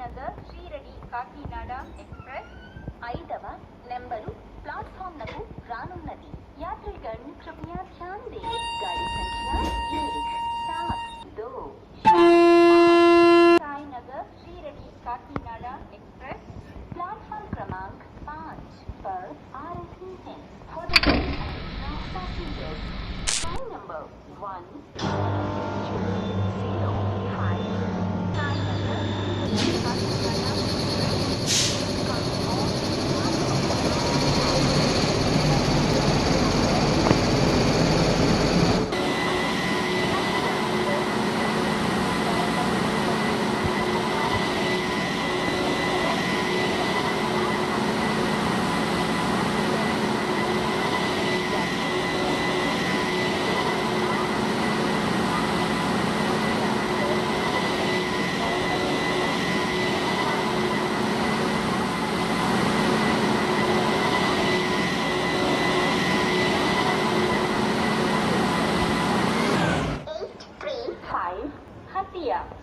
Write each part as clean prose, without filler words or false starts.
Sainagar శ్రీరడి Kakinada express 5వ number ప్లాట్ఫామ్నకు రానున్నది. यात्रीगण कृपया ध्यान दें, गाड़ी संख्या 1 7 2 साईनगर श्रीरडी काकीनाडा एक्सप्रेस प्लेटफॉर्म क्रमांक 5 पर आ रही है. For the additional passengers, train number 12005 Sainagar Shirdi Kakinada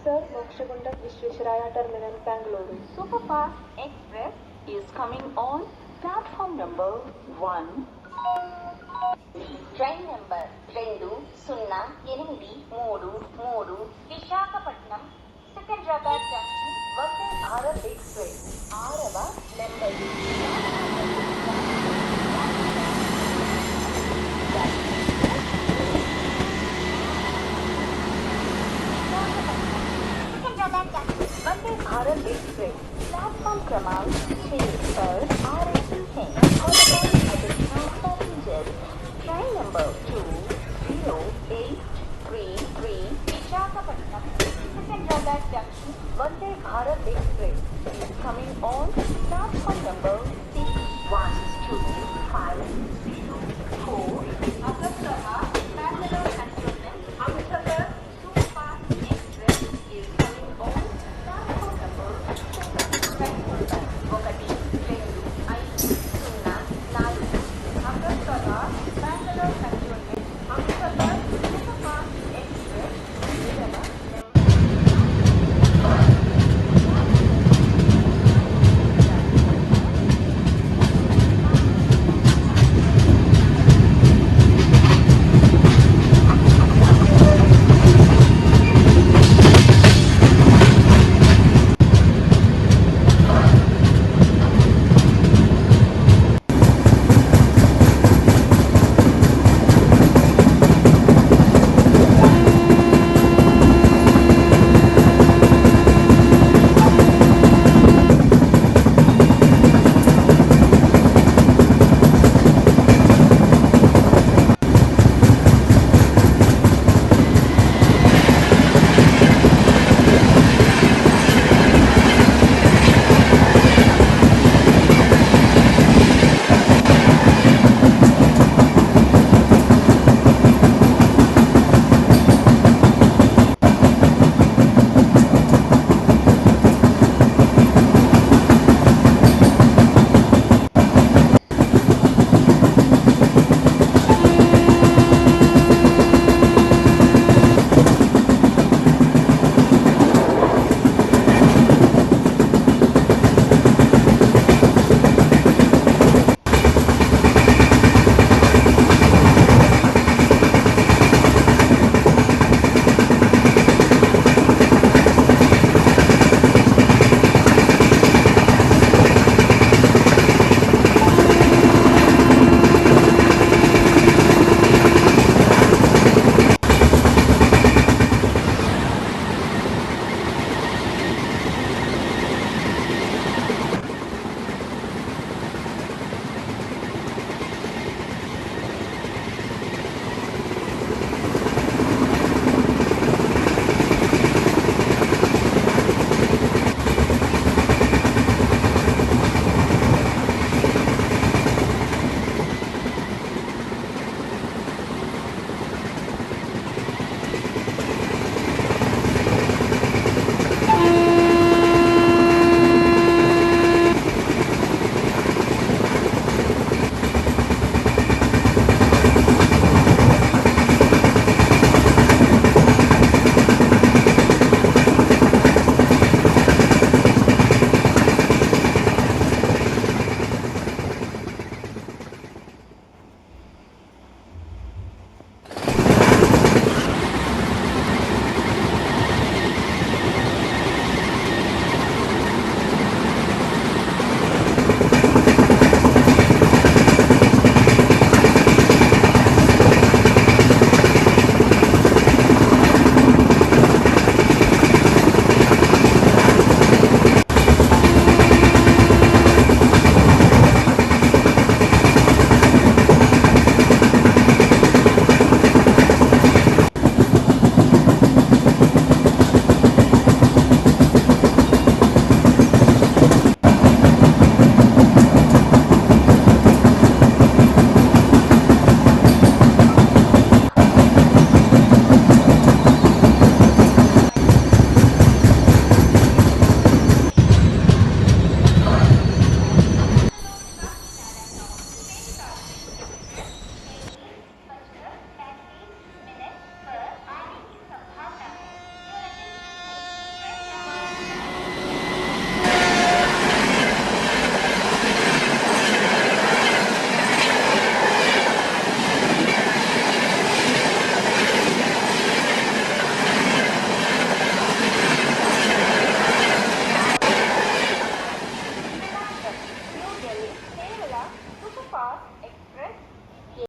Sir, Mokshagunda Vishwesvaraya Terminal, Bangalore. Superfast Express is coming on platform number 1. Train number 2083 Visakhapatnam Secunderabad junction Vande Bharat express 6వ number Vande Bharat express platform क्रमांक 6 पर आ रही है. Additional passengers, train number 20833 Visakhapatnam Secunderabad junction Vande Bharat express is coming on platform number